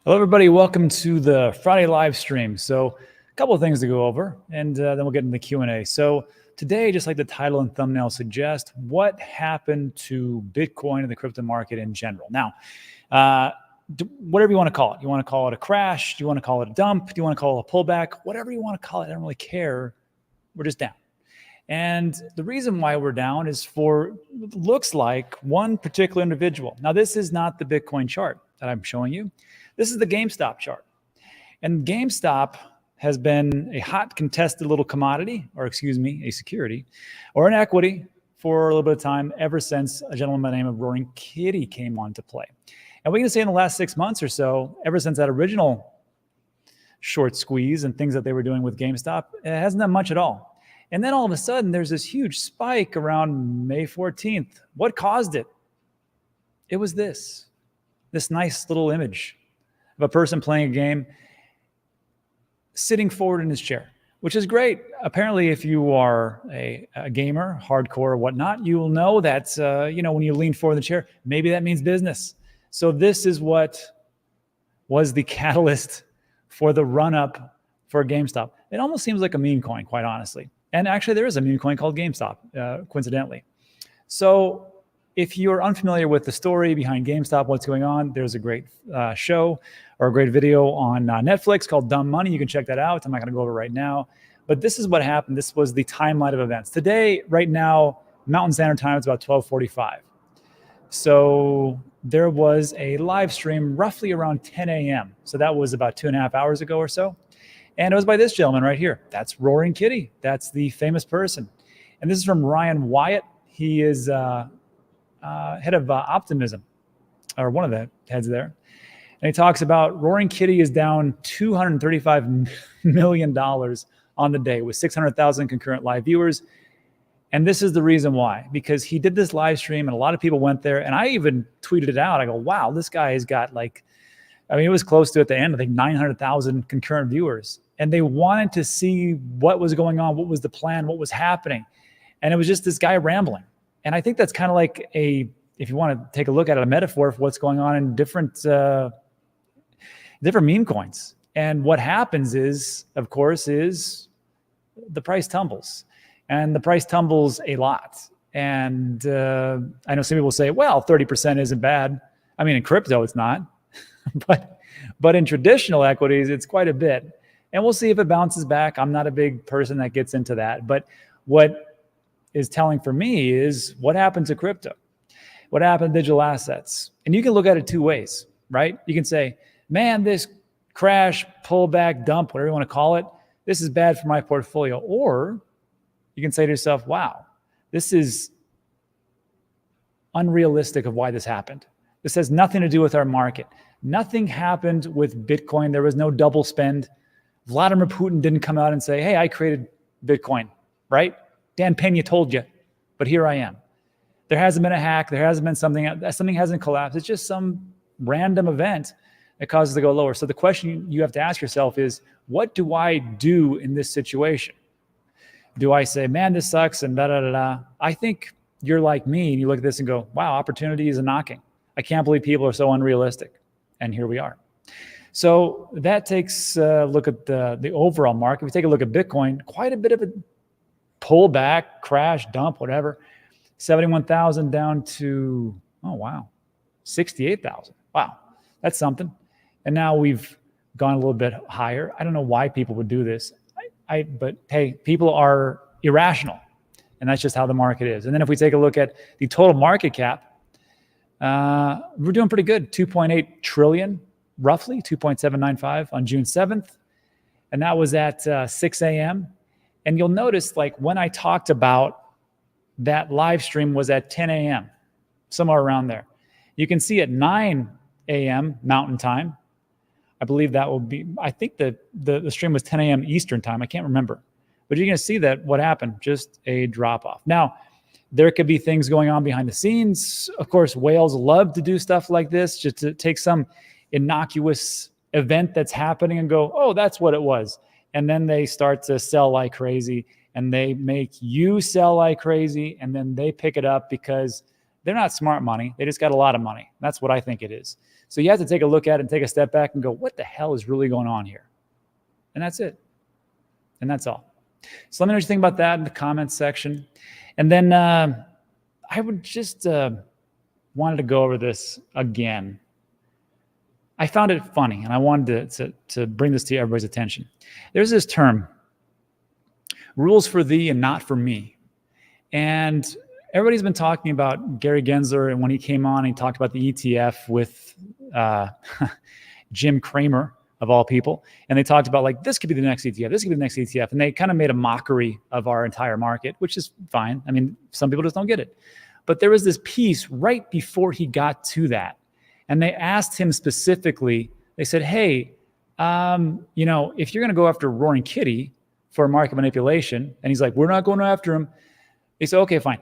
Hello, everybody. Welcome to the Friday live stream. So a couple of things to go over, and then we'll get into the Q&A. So today, just like the title and thumbnail suggest, what happened to Bitcoin and the crypto market in general? Now, whatever you want to call it. You want to call it a crash? Do you want to call it a dump? Do you want to call it a pullback? Whatever you want to call it, I don't really care. We're just down. And the reason why we're down is for, looks like, one particular individual. Now, this is not the Bitcoin chart that I'm showing you. This is the GameStop chart. And GameStop has been a hot contested little commodity, or excuse me, a security, or an equity for a little bit of time ever since a gentleman by the name of Roaring Kitty came on to play. And we can say in the last 6 months or so, ever since that original short squeeze and things that they were doing with GameStop, it hasn't done much at all. And then all of a sudden, there's this huge spike around May 14th. What caused it? It was this nice little image of a person playing a game, sitting forward in his chair, which is great. Apparently, if you are a gamer, hardcore or whatnot, you will know that, when you lean forward in the chair, maybe that means business. So this is what was the catalyst for the run-up for GameStop. It almost seems like a meme coin, quite honestly. And actually, there is a meme coin called GameStop, coincidentally. So if you're unfamiliar with the story behind GameStop, what's going on, there's a great show or a great video on Netflix called Dumb Money. You can check that out. I'm not going to go over it right now. But this is what happened. This was the timeline of events. Today, right now, Mountain Standard Time, it's about 12:45. So there was a live stream roughly around 10 a.m. So that was about 2.5 hours ago or so. And it was by this gentleman right here. That's Roaring Kitty. That's the famous person. And this is from Ryan Wyatt. He is head of Optimism, or one of the heads there. And he talks about Roaring Kitty is down $235 million on the day with 600,000 concurrent live viewers. And this is the reason why, because he did this live stream and a lot of people went there. And I even tweeted it out. I go, wow, this guy has got it was close to at the end, I think 900,000 concurrent viewers. And they wanted to see what was going on, what was the plan, what was happening. And it was just this guy rambling. And I think that's kind of like if you want to take a look at it, a metaphor for what's going on in different meme coins. And what happens is, of course, is the price tumbles. And the price tumbles a lot. And I know some people say, well, 30% isn't bad. I mean, in crypto, it's not. but in traditional equities, it's quite a bit. And we'll see if it bounces back. I'm not a big person that gets into that. But what is telling for me is what happened to crypto, what happened to digital assets. And you can look at it two ways, right? You can say, man, this crash, pullback, dump, whatever you want to call it, this is bad for my portfolio. Or you can say to yourself, wow, this is unrealistic of why this happened. This has nothing to do with our market. Nothing happened with Bitcoin. There was no double spend. Vladimir Putin didn't come out and say, hey, I created Bitcoin, right? Dan Pena told you, but here I am. There hasn't been a hack. There hasn't been something hasn't collapsed. It's just some random event that causes it to go lower. So the question you have to ask yourself is, what do I do in this situation? Do I say, man, this sucks and da-da-da-da? I think you're like me and you look at this and go, wow, opportunity is knocking. I can't believe people are so unrealistic. And here we are. So that takes a look at the overall market. If we take a look at Bitcoin, quite a bit of a pullback, crash, dump, whatever. 71,000 down to, oh, wow, 68,000. Wow, that's something. And now we've gone a little bit higher. I don't know why people would do this. But hey, people are irrational. And that's just how the market is. And then if we take a look at the total market cap, we're doing pretty good. 2.8 trillion, roughly 2.795 on June 7th. And that was at 6 a.m. And you'll notice, like, when I talked about that live stream was at 10 a.m., somewhere around there. You can see at 9 a.m. Mountain Time, I believe that will be, I think the stream was 10 a.m. Eastern Time. I can't remember. But you're going to see that what happened, just a drop off. Now, there could be things going on behind the scenes. Of course, whales love to do stuff like this, just to take some innocuous event that's happening and go, oh, that's what it was. And then they start to sell like crazy, and they make you sell like crazy, and then they pick it up because They're not smart money. They just got a lot of money. That's what I think it is. So you have to take a look at it and take a step back and go, what the hell is really going on here? And that's it. And that's all. So let me know what you think about that in the comments section. And then I would just wanted to go over this again. I found it funny, and I wanted to bring this to everybody's attention. There's this term, rules for thee and not for me. And everybody's been talking about Gary Gensler, and when he came on, he talked about the ETF with Jim Cramer, of all people. And they talked about like, this could be the next ETF, this could be the next ETF. And they kind of made a mockery of our entire market, which is fine. I mean, some people just don't get it. But there was this piece right before he got to that. And they asked him specifically, they said, hey, you know, if you're going to go after Roaring Kitty for market manipulation, and he's like, we're not going after him. They said, okay, fine.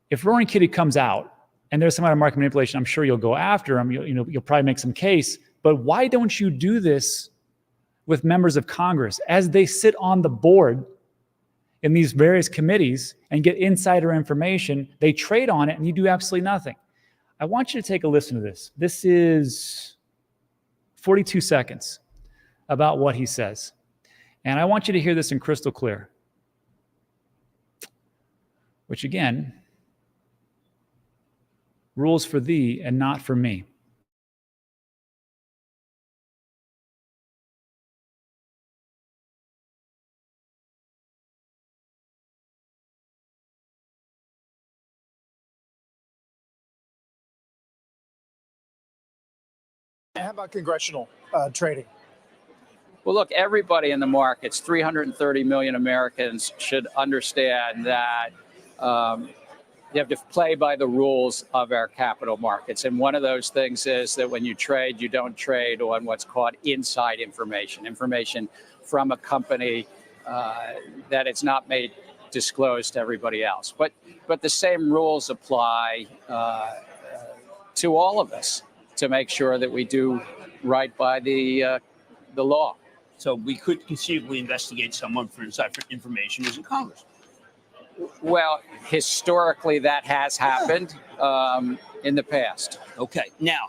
If Roaring Kitty comes out and there's some kind of market manipulation, I'm sure you'll go after him. You'll probably make some case. But why don't you do this with members of Congress as they sit on the board in these various committees and get insider information? They trade on it and you do absolutely nothing. I want you to take a listen to this. This is 42 seconds about what he says. And I want you to hear this in crystal clear. Which again, rules for thee and not for me. How about congressional trading? Well, look, everybody in the markets, 330 million Americans, should understand that you have to play by the rules of our capital markets. And one of those things is that when you trade, you don't trade on what's called inside information, information from a company that it's not made disclosed to everybody else. But the same rules apply to all of us to make sure that we do right by the law. So we could conceivably investigate someone for inside information who's in Congress. Well, historically, that has happened in the past. Okay, now.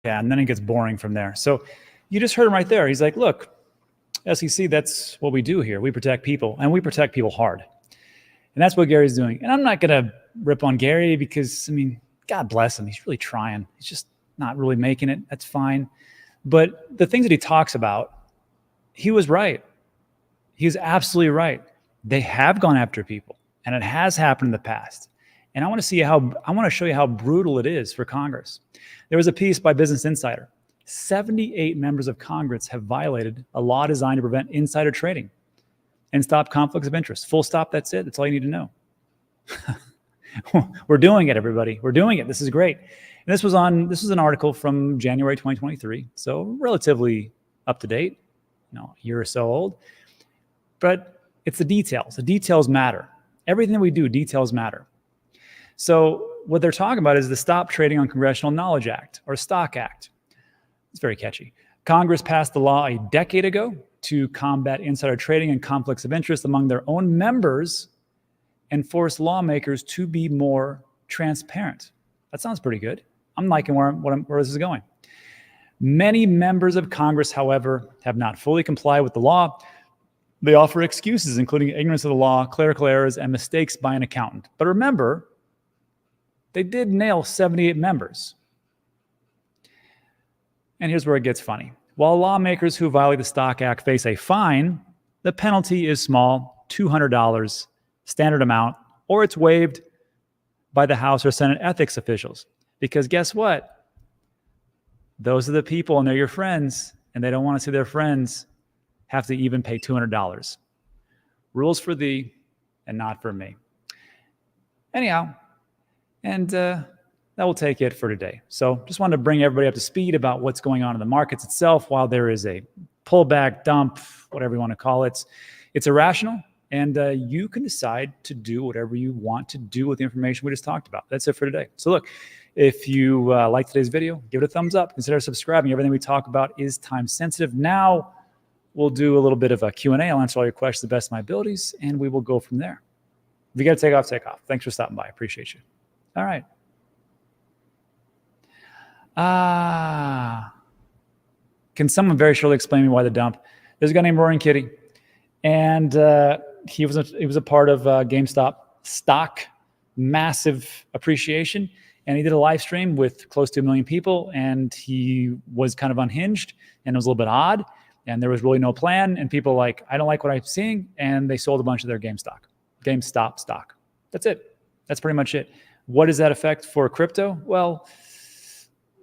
Yeah, and then it gets boring from there. So you just heard him right there. He's like, look, SEC, that's what we do here. We protect people, and we protect people hard. And that's what Gary's doing. And I'm not going to rip on Gary because, I mean, God bless him. He's really trying. He's just not really making it. That's fine. But the things that he talks about, he was right. He was absolutely right. They have gone after people, and it has happened in the past. And I want to show you how brutal it is for Congress. There was a piece by Business Insider. 78 members of Congress have violated a law designed to prevent insider trading and stop conflicts of interest. Full stop. That's it. That's all you need to know. We're doing it, everybody. We're doing it. This is great. And this was an article from January 2023. So relatively up to date, a year or so old. But it's the details. The details matter. Everything that we do, details matter. So what they're talking about is the Stop Trading on Congressional Knowledge Act, or STOCK Act. It's very catchy. Congress passed the law a decade ago to combat insider trading and conflicts of interest among their own members and force lawmakers to be more transparent. That sounds pretty good. I'm liking where this is going. Many members of Congress, however, have not fully complied with the law. They offer excuses, including ignorance of the law, clerical errors, and mistakes by an accountant. But remember, they did nail 78 members. And here's where it gets funny. While lawmakers who violate the STOCK Act face a fine, the penalty is small, $200, standard amount, or it's waived by the House or Senate ethics officials. Because guess what? Those are the people, and they're your friends, and they don't want to see their friends have to even pay $200. Rules for thee and not for me. Anyhow, and that will take it for today. So just wanted to bring everybody up to speed about what's going on in the markets itself while there is a pullback, dump, whatever you want to call it. It's irrational, and you can decide to do whatever you want to do with the information we just talked about. That's it for today. So look, if you like today's video, give it a thumbs up. Consider subscribing. Everything we talk about is time sensitive. Now, we'll do a little bit of a Q&A. I'll answer all your questions to the best of my abilities, and we will go from there. If you got to take off, take off. Thanks for stopping by. Appreciate you. All right. Can someone very shortly explain me why the dump? There's a guy named Roaring Kitty, and he was a part of GameStop stock, massive appreciation, and he did a live stream with close to 1 million people, and he was kind of unhinged, and it was a little bit odd, and there was really no plan, and people like, I don't like what I'm seeing, and they sold a bunch of their GameStop stock. That's it. That's pretty much it. What does that affect for crypto? Well,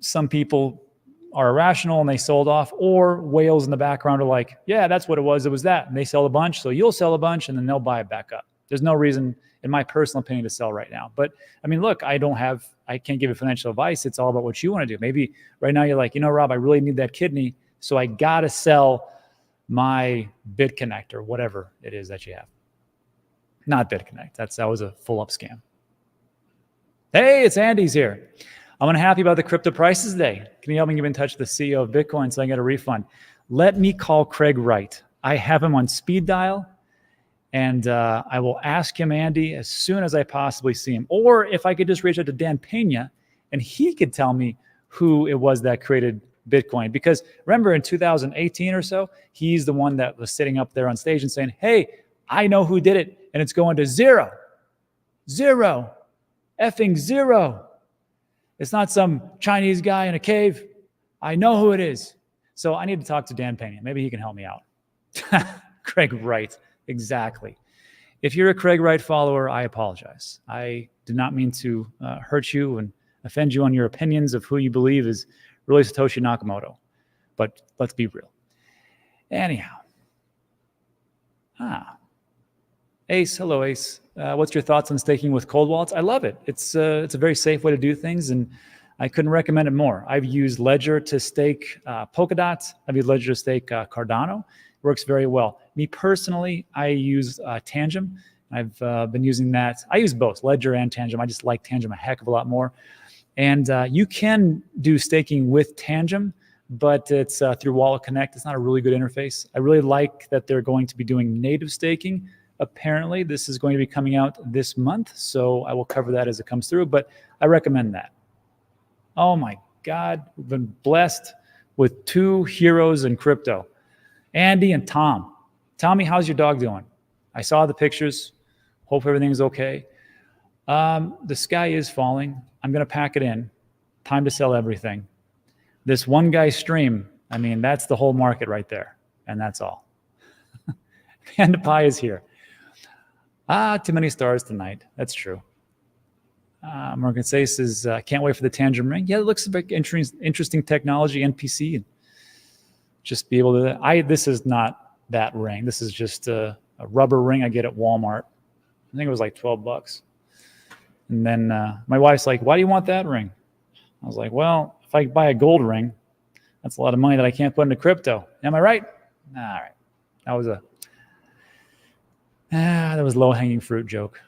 some people are irrational and they sold off, or whales in the background are like, yeah, that's what it was that. And they sell a bunch, so you'll sell a bunch and then they'll buy it back up. There's no reason, in my personal opinion, to sell right now. But I mean, look, I can't give you financial advice. It's all about what you want to do. Maybe right now you're like, you know, Rob, I really need that kidney, so I got to sell my BitConnect or whatever it is that you have. Not BitConnect. That was a full up scam. Hey, it's Andy's here. I'm unhappy about the crypto prices today. Can you help me get in touch with the CEO of Bitcoin so I can get a refund? Let me call Craig Wright. I have him on speed dial, and I will ask him, Andy, as soon as I possibly see him. Or if I could just reach out to Dan Pena, and he could tell me who it was that created Bitcoin. Because remember, in 2018 or so, he's the one that was sitting up there on stage and saying, hey, I know who did it, and it's going to zero. Zero. Effing zero. It's not some Chinese guy in a cave. I know who it is. So I need to talk to Dan Pena. Maybe he can help me out. Craig Wright. Exactly. If you're a Craig Wright follower, I apologize. I did not mean to hurt you and offend you on your opinions of who you believe is really Satoshi Nakamoto. But let's be real. Anyhow. Ace, hello Ace. What's your thoughts on staking with cold wallets? I love it. It's a very safe way to do things, and I couldn't recommend it more. I've used Ledger to stake Polkadot. I've used Ledger to stake Cardano. It works very well. Me personally, I use Tangem. I've been using that. I use both, Ledger and Tangem. I just like Tangem a heck of a lot more. And you can do staking with Tangem, but it's through Wallet Connect. It's not a really good interface. I really like that they're going to be doing native staking. Apparently, this is going to be coming out this month, so I will cover that as it comes through, but I recommend that. Oh my God, we've been blessed with two heroes in crypto, Andy and Tom. Tommy, how's your dog doing? I saw the pictures. Hope everything's okay. The sky is falling. I'm going to pack it in. Time to sell everything. This one guy's stream, I mean, that's the whole market right there, and that's all. Panda Pie is here. Too many stars tonight. That's true. Morgan says, can't wait for the Tangem ring. Yeah, it looks like interesting technology, NPC, and just be able to. This is not that ring. This is just a rubber ring I get at Walmart. I think it was like $12. And then my wife's like, why do you want that ring? I was like, well, if I buy a gold ring, that's a lot of money that I can't put into crypto. Am I right? All right. That was that was low-hanging fruit joke.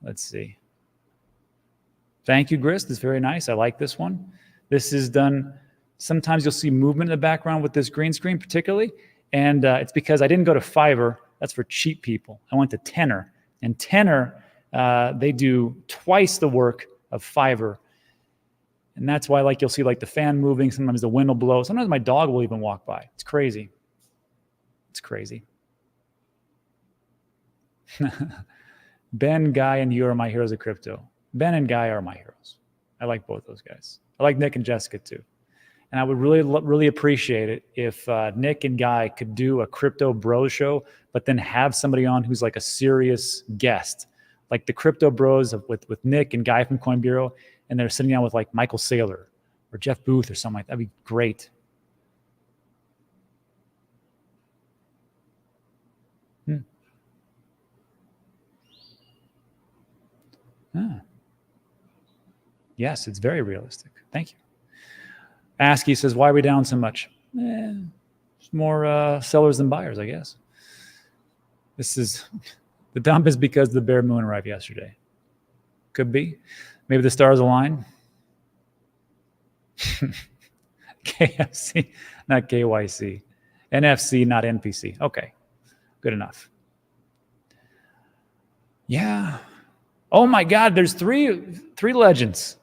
Let's see. Thank you, Grist. It's very nice. I like this one. This is done. Sometimes you'll see movement in the background with this green screen particularly, and it's because I didn't go to Fiverr. That's for cheap people. I went to Tenor, and Tenor, they do twice the work of Fiverr, and that's why you'll see the fan moving. Sometimes the wind will blow. Sometimes my dog will even walk by. It's crazy. It's crazy. Ben, Guy, and you are my heroes of crypto. Ben and Guy are my heroes. I like both those guys. I like Nick and Jessica too. And I would really appreciate it if Nick and Guy could do a Crypto Bros show, but then have somebody on who's like a serious guest, like the Crypto Bros with Nick and Guy from Coin Bureau, and they're sitting down with like Michael Saylor or Jeff Booth or something like that. That'd be great. Yes, it's very realistic. Thank you. Asky says, why are we down so much? There's more sellers than buyers, I guess. The dump is because the bear moon arrived yesterday. Could be. Maybe the stars align. KFC, not KYC. NFC, not NPC. Okay, good enough. Yeah. Oh my God, there's three legends.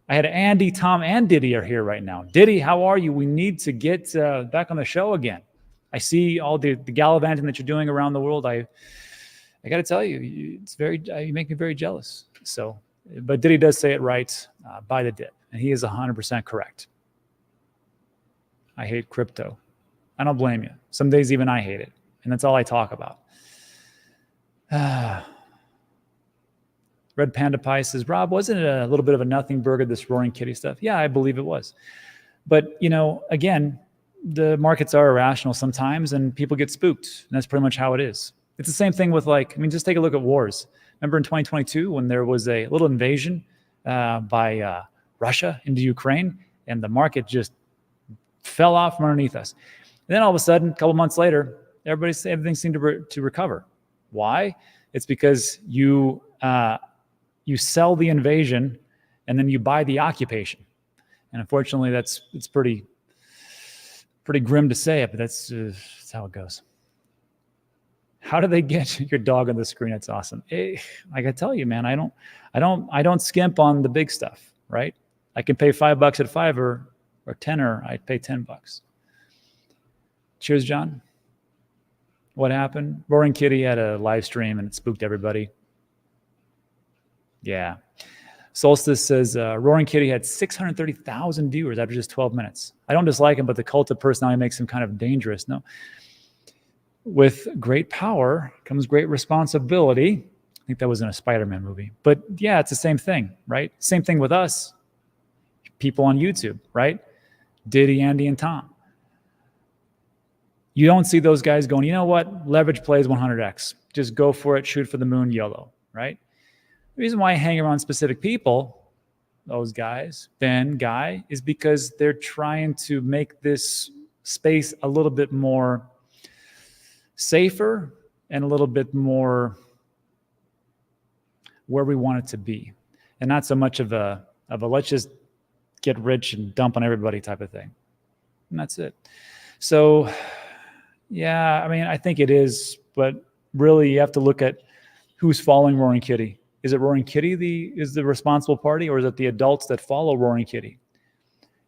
I had Andy, Tom, and Diddy are here right now. Diddy, how are you? We need to get back on the show again. I see all the gallivanting that you're doing around the world. I got to tell you, you make me very jealous. So, but Diddy does say it right, buy the dip. And he is 100% correct. I hate crypto. I don't blame you. Some days even I hate it. And that's all I talk about. Red Panda Pie says, Rob, wasn't it a little bit of a nothing burger, this Roaring Kitty stuff? Yeah, I believe it was. But, you know, again, the markets are irrational sometimes and people get spooked. And that's pretty much how it is. It's the same thing with just take a look at wars. Remember in 2022 when there was a little invasion by Russia into Ukraine and the market just fell off from underneath us. And then all of a sudden, a couple months later, everything seemed to recover. Why? It's because you sell the invasion and then you buy the occupation. And unfortunately, it's pretty grim to say it, but that's how it goes. How do they get your dog on the screen? It's awesome. Like I tell you, man, I don't skimp on the big stuff, right? I can pay $5 at Fiverr or tenner. I'd pay $10. Cheers, John. What happened? Roaring Kitty had a live stream and it spooked everybody. Yeah. Solstice says, Roaring Kitty had 630,000 viewers after just 12 minutes. I don't dislike him, but the cult of personality makes him kind of dangerous. No. With great power comes great responsibility. I think that was in a Spider-Man movie. But yeah, it's the same thing, right? Same thing with us, people on YouTube, right? Diddy, Andy, and Tom. You don't see those guys going, you know what? Leverage plays 100x. Just go for it, shoot for the moon, YOLO, right? The reason why I hang around specific people, those guys, Ben, Guy, is because they're trying to make this space a little bit more safer and a little bit more where we want it to be. And not so much of a let's just get rich and dump on everybody type of thing. And that's it. So, yeah, I mean, I think it is, but really you have to look at who's following Roaring Kitty. Is it Roaring Kitty is the responsible party, or is it the adults that follow Roaring Kitty?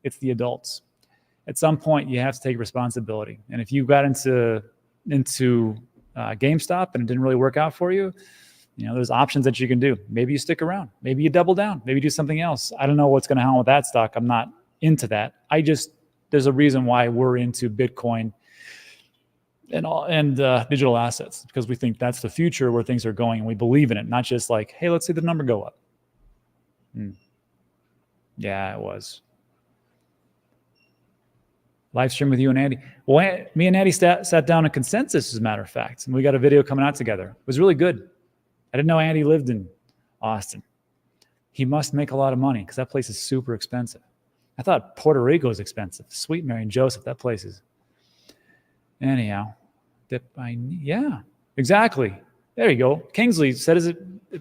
It's the adults. At some point, you have to take responsibility. And if you got into GameStop and it didn't really work out for you, you know, there's options that you can do. Maybe you stick around. Maybe you double down. Maybe do something else. I don't know what's going to happen with that stock. I'm not into that. There's a reason why we're into Bitcoin and digital assets, because we think that's the future where things are going and we believe in it, not just like, hey, let's see the number go up. Yeah, it was. Live stream with you and Andy. Well, me and Andy sat down in consensus, as a matter of fact, and we got a video coming out together. It was really good. I didn't know Andy lived in Austin. He must make a lot of money because that place is super expensive. I thought Puerto Rico is expensive. Sweet Mary and Joseph, that place is. Anyhow, yeah, exactly. There you go. Kingsley said, is it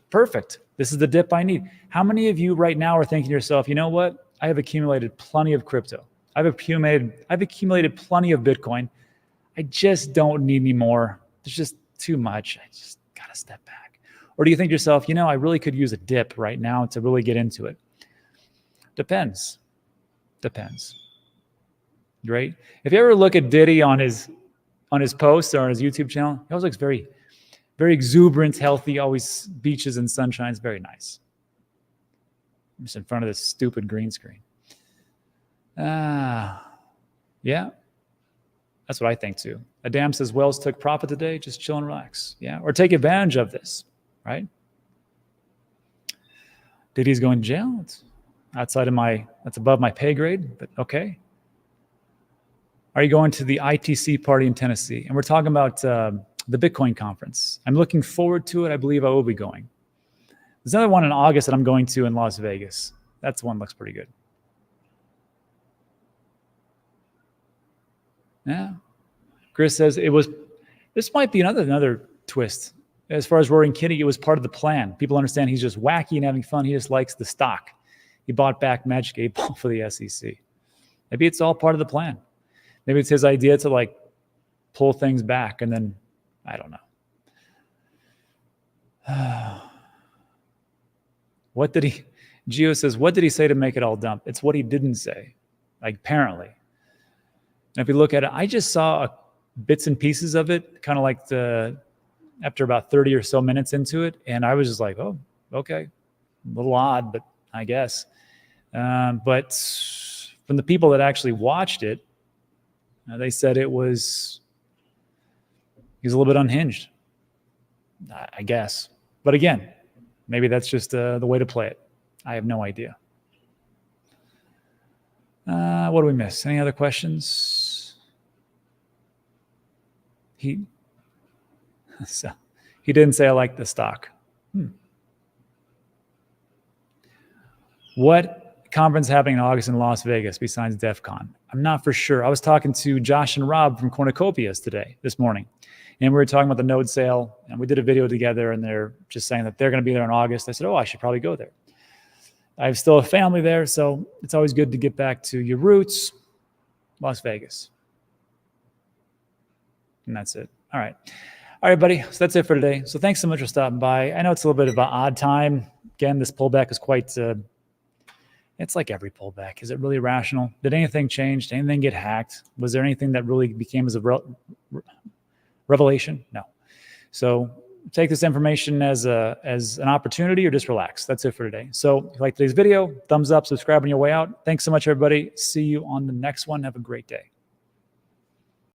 perfect? This is the dip I need. How many of you right now are thinking to yourself, you know what? I have accumulated plenty of crypto. I've accumulated plenty of Bitcoin. I just don't need any more. There's just too much. I just got to step back. Or do you think to yourself, you know, I really could use a dip right now to really get into it? Depends. Right? If you ever look at Diddy on his posts or on his YouTube channel, he always looks very, very exuberant, healthy, always beaches and sunshine. It's very nice. I'm just in front of this stupid green screen. Yeah, that's what I think too. Adam says, Wells took profit today. Just chill and relax. Yeah, or take advantage of this, right? Diddy's going to jail. It's outside of that's above my pay grade, but okay. Are you going to the ITC party in Tennessee? And we're talking about the Bitcoin conference. I'm looking forward to it. I believe I will be going. There's another one in August that I'm going to in Las Vegas. That's one that looks pretty good. Yeah. Chris says this might be another twist. As far as Roaring Kitty, it was part of the plan. People understand he's just wacky and having fun. He just likes the stock. He bought back Magic 8 Ball for the SEC. Maybe it's all part of the plan. Maybe it's his idea to like pull things back, and then I don't know. What did he? Geo says, what did he say to make it all dump? It's what he didn't say, like apparently. And if you look at it, I just saw bits and pieces of it, kind of like after about 30 or so minutes into it, and I was just like, oh, okay, a little odd, but I guess. But from the people that actually watched it, they said he was a little bit unhinged, I guess. But again, maybe that's just the way to play it. I have no idea. What do we miss? Any other questions? He didn't say I like the stock. What conference happening in August in Las Vegas besides DEF CON? I'm not for sure. I was talking to Josh and Rob from Cornucopias this morning, and we were talking about the node sale, and we did a video together, and they're just saying that they're going to be there in August. I said, oh, I should probably go there. I have still a family there, so it's always good to get back to your roots, Las Vegas. And that's it. All right. All right, buddy. So that's it for today. So thanks so much for stopping by. I know it's a little bit of an odd time. Again, this pullback is quite, it's like every pullback. Is it really rational? Did anything change? Did anything get hacked? Was there anything that really became as a revelation? No. So take this information as an opportunity or just relax. That's it for today. So if you like today's video, thumbs up, subscribe on your way out. Thanks so much, everybody. See you on the next one. Have a great day.